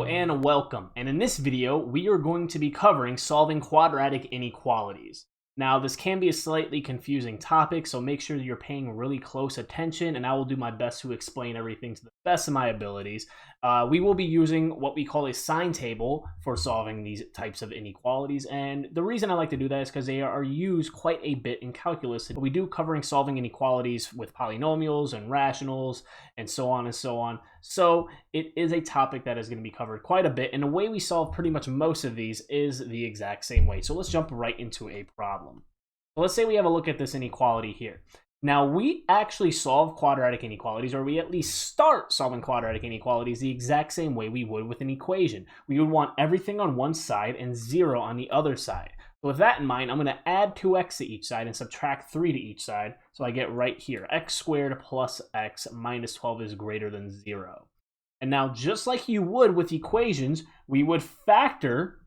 and welcome, and in this video we are going to be covering solving quadratic inequalities. Now this can be a slightly confusing topic, so make sure that you're paying really close attention, and I will do my best to explain everything to the best of my abilities. We will be using what we call a sign table for solving these types of inequalities, and the reason I like to do that is because they are used quite a bit in calculus. We do covering solving inequalities with polynomials and rationals and so on and so on. So it is a topic that is going to be covered quite a bit, and the way we solve pretty much most of these is the exact same way. So let's jump right into a problem. So let's say we have a look at this inequality here. Now we actually solve quadratic inequalities, or we at least start solving quadratic inequalities the exact same way we would with an equation. We would want everything on one side and 0 on the other side. So with that in mind, I'm going to add 2x to each side and subtract 3 to each side. So I get right here, x squared plus x minus 12 is greater than 0. And now just like you would with equations, we would factor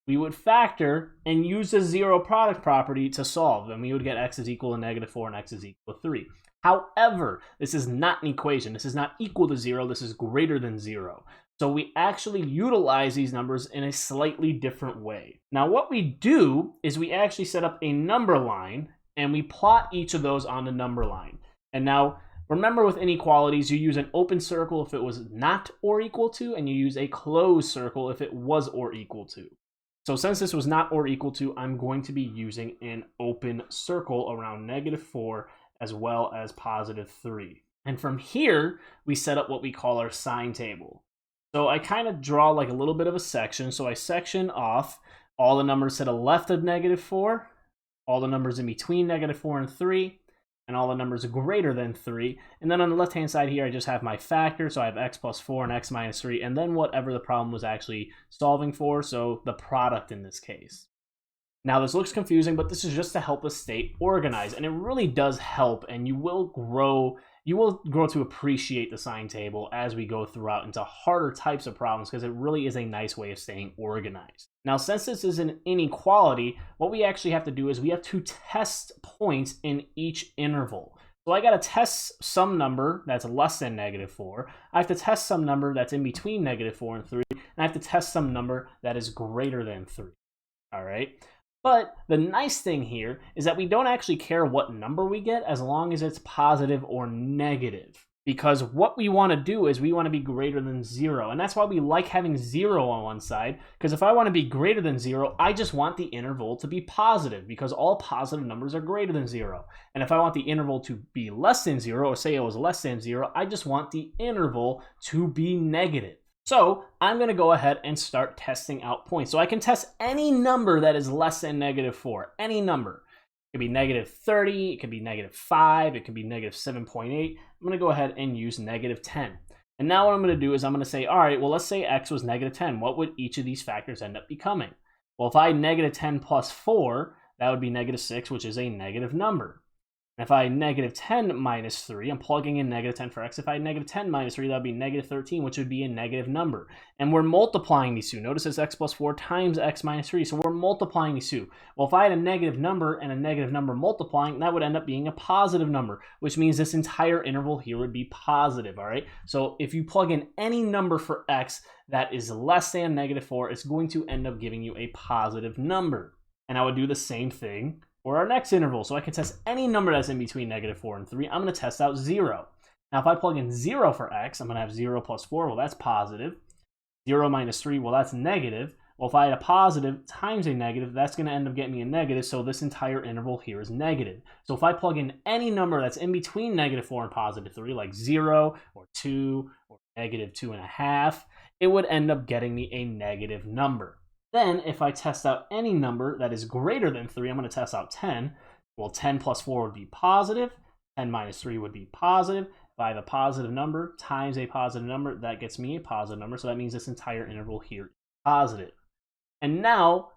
and use the zero product property to solve. And we would get x is equal to -4 and x is equal to 3. However, this is not an equation. This is not equal to 0. This is greater than 0. So we actually utilize these numbers in a slightly different way. Now what we do is we actually set up a number line and we plot each of those on the number line. And now remember, with inequalities, you use an open circle if it was not or equal to, and you use a closed circle if it was or equal to. So since this was not or equal to, I'm going to be using an open circle around -4 as well as +3. And from here, we set up what we call our sign table. So I kind of draw like a little bit of a section. So I section off all the numbers to the left of -4, all the numbers in between -4 and 3, and all the numbers greater than 3. And then on the left-hand side here, I just have my factor. So I have x plus 4 and x minus 3, and then whatever the problem was actually solving for, so the product in this case. Now this looks confusing, but this is just to help us stay organized, and it really does help, and you will grow to appreciate the sign table as we go throughout into harder types of problems, because it really is a nice way of staying organized. Now, since this is an inequality, what we actually have to do is we have to test points in each interval. So I got to test some number that's less than -4. I have to test some number that's in between -4 and 3. And I have to test some number that is greater than 3. All right. But the nice thing here is that we don't actually care what number we get as long as it's positive or negative. Because what we want to do is we want to be greater than 0. And that's why we like having 0 on one side. Because if I want to be greater than 0, I just want the interval to be positive, because all positive numbers are greater than 0. And if I want the interval to be less than 0, or say it was less than 0, I just want the interval to be negative. So I'm going to go ahead and start testing out points. So I can test any number that is less than -4, any number. It could be -30, it could be -5, it could be -7.8. I'm going to go ahead and use -10. And now what I'm going to do is I'm going to say, all right, well, let's say x was -10. What would each of these factors end up becoming? Well, if I had -10 plus 4, that would be -6, which is a negative number. And if I had -10 minus 3, I'm plugging in -10 for x. If I had -10 minus 3, that would be -13, which would be a negative number. And we're multiplying these two. Notice it's x plus 4 times x minus 3, so we're multiplying these two. Well, if I had a negative number and a negative number multiplying, that would end up being a positive number, which means this entire interval here would be positive, all right? So if you plug in any number for x that is less than -4, it's going to end up giving you a positive number. And I would do the same thing for our next interval. So I can test any number that's in between -4 and 3. I'm going to test out 0. Now if I plug in 0 for x, I'm going to have 0 plus 4. Well, that's positive. 0 minus 3, well, that's negative. Well, if I had a positive times a negative, that's going to end up getting me a negative. So this entire interval here is negative. So if I plug in any number that's in between -4 and +3, like 0 or 2 or -2.5, it would end up getting me a negative number. Then, if I test out any number that is greater than 3, I'm going to test out 10. Well, 10 plus 4 would be positive. 10 minus 3 would be positive. If I have a positive number times a positive number, that gets me a positive number. So that means this entire interval here is positive. And now,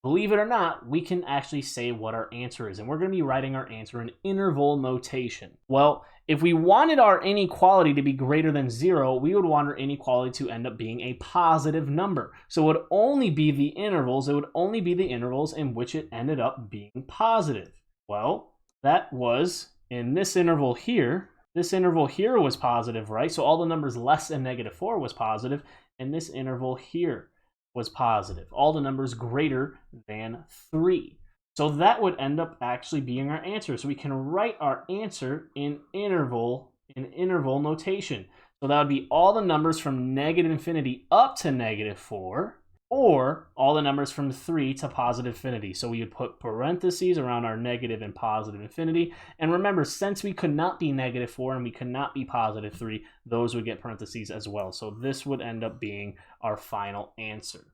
believe it or not, we can actually say what our answer is. And we're going to be writing our answer in interval notation. Well, if we wanted our inequality to be greater than 0, we would want our inequality to end up being a positive number. So it would only be the intervals. It would only be the intervals in which it ended up being positive. Well, that was in this interval here. This interval here was positive, right? So all the numbers less than -4 was positive. and this interval here was positive. All the numbers greater than 3. So that would end up actually being our answer. So we can write our answer in interval notation. So that would be all the numbers from negative infinity up to negative 4, or all the numbers from 3 to positive infinity. So we would put parentheses around our negative and positive infinity. And remember, since we could not be negative 4 and we could not be positive 3, those would get parentheses as well. So this would end up being our final answer.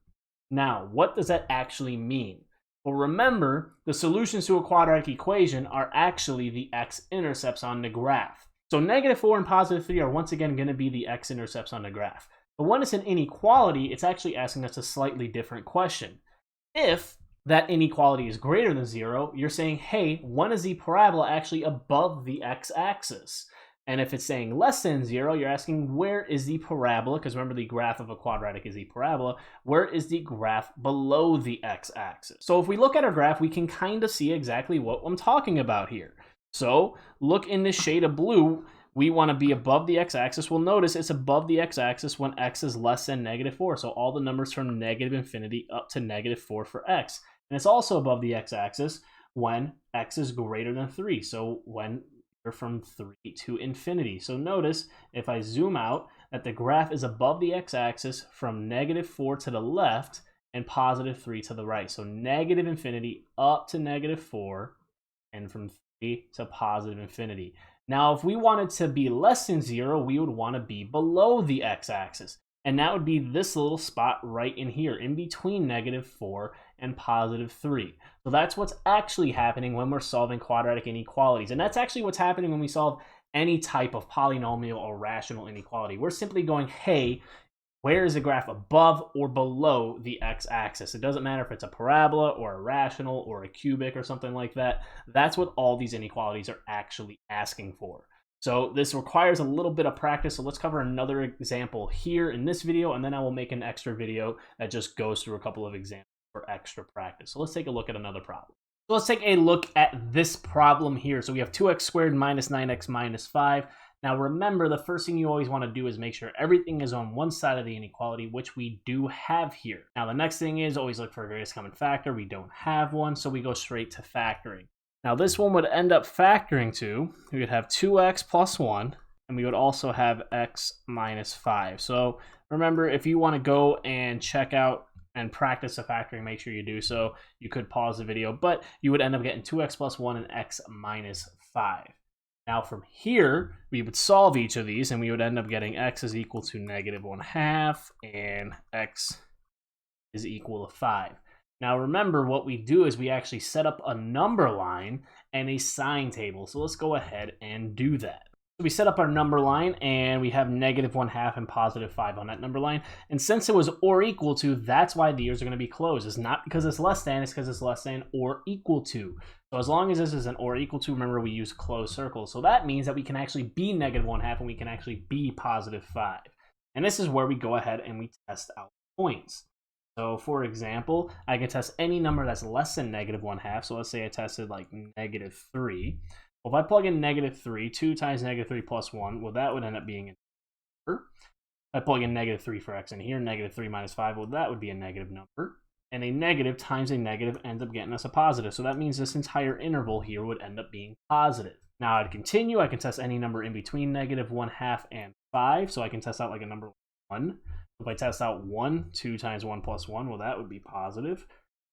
Now, what does that actually mean? Well, remember, the solutions to a quadratic equation are actually the x-intercepts on the graph. So negative 4 and positive 3 are once again going to be the x-intercepts on the graph. But when it's an inequality, it's actually asking us a slightly different question. If that inequality is greater than 0, you're saying, hey, when is the parabola actually above the x-axis? And if it's saying less than 0, you're asking, where is the parabola? Because remember, the graph of a quadratic is the parabola. Where is the graph below the x-axis? So if we look at our graph, we can kind of see exactly what I'm talking about here. So look in this shade of blue. We want to be above the x-axis. Well, notice it's above the x-axis when x is less than negative 4. So all the numbers from negative infinity up to negative 4 for x. And it's also above the x-axis when x is greater than 3. So when you're from 3 to infinity. So notice if I zoom out that the graph is above the x-axis from negative 4 to the left and positive 3 to the right. So negative infinity up to negative 4 and from 3 to positive infinity. Now, if we wanted to be less than 0, we would want to be below the x-axis. And that would be this little spot right in here, in between negative 4 and positive 3. So that's what's actually happening when we're solving quadratic inequalities. And that's actually what's happening when we solve any type of polynomial or rational inequality. We're simply going, hey, where is the graph above or below the x-axis? It doesn't matter if it's a parabola or a rational or a cubic or something like that. That's what all these inequalities are actually asking for. So this requires a little bit of practice. So let's cover another example here in this video, and then I will make an extra video that just goes through a couple of examples for extra practice. So let's take a look at another problem. So let's take a look at this problem here. So we have 2x squared minus 9x minus 5. Now remember, the first thing you always want to do is make sure everything is on one side of the inequality, which we do have here. Now the next thing is always look for a greatest common factor. We don't have one, so we go straight to factoring. Now this one would end up factoring to, we would have 2x plus 1, and we would also have x minus 5. So remember, if you want to go and check out and practice the factoring, make sure you do so. You could pause the video, but you would end up getting 2x plus 1 and x minus 5. Now from here, we would solve each of these, and we would end up getting x is equal to negative 1/2 and x is equal to 5. Now remember, what we do is we actually set up a number line and a sign table. So let's go ahead and do that. So we set up our number line, and we have negative 1/2 and positive 5 on that number line. And since it was or equal to, that's why the ears are going to be closed. It's not because it's less than, it's because it's less than or equal to. So as long as this is an or equal to, remember we use closed circles. So that means that we can actually be negative 1/2 and we can actually be positive 5. And this is where we go ahead and we test out points. So for example, I can test any number that's less than negative 1/2. So let's say I tested like negative 3. Well, if I plug in negative 3, 2 times negative 3 plus 1, well, that would end up being a number. If I plug in negative 3 for x in here, negative 3 minus 5, well, that would be a negative number. And a negative times a negative ends up getting us a positive. So that means this entire interval here would end up being positive. Now I'd continue. I can test any number in between negative 1/2 and 5. So I can test out like a number 1. If I test out 1, 2 times 1 plus 1, well, that would be positive.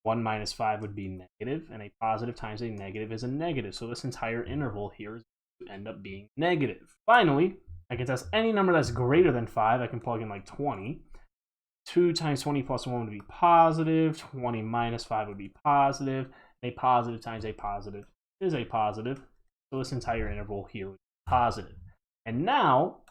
1 minus 5 would be negative, and a positive times a negative is a negative. So this entire interval here is going to end up being negative. Finally, I can test any number that's greater than 5. I can plug in like 20. 2 times 20 plus 1 would be positive. 20 minus 5 would be positive. A positive times a positive is a positive. So this entire interval here would be positive. And now,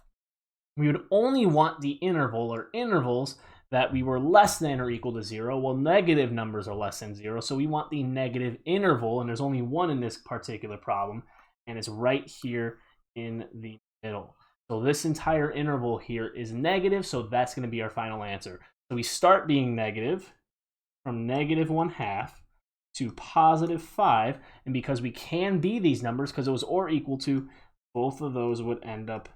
we would only want the interval or intervals that we were less than or equal to 0. Well, negative numbers are less than 0, so we want the negative interval, and there's only one in this particular problem, and it's right here in the middle. So this entire interval here is negative, so that's going to be our final answer. So we start being negative from negative 1/2 to positive 5, and because we can be these numbers, because it was or equal to, both of those would end up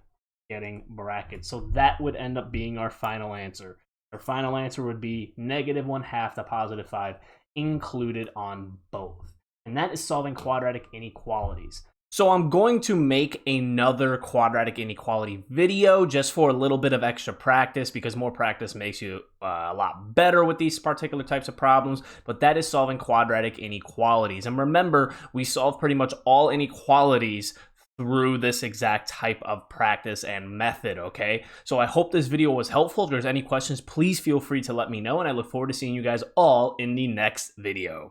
getting brackets. So that would end up being our final answer. Our final answer would be -1/2 to +5 included on both. And that is solving quadratic inequalities. So I'm going to make another quadratic inequality video just for a little bit of extra practice, because more practice makes you a lot better with these particular types of problems. But that is solving quadratic inequalities. And remember, we solve pretty much all inequalities through this exact type of practice and method, okay? So I hope this video was helpful. If there's any questions, please feel free to let me know, and I look forward to seeing you guys all in the next video.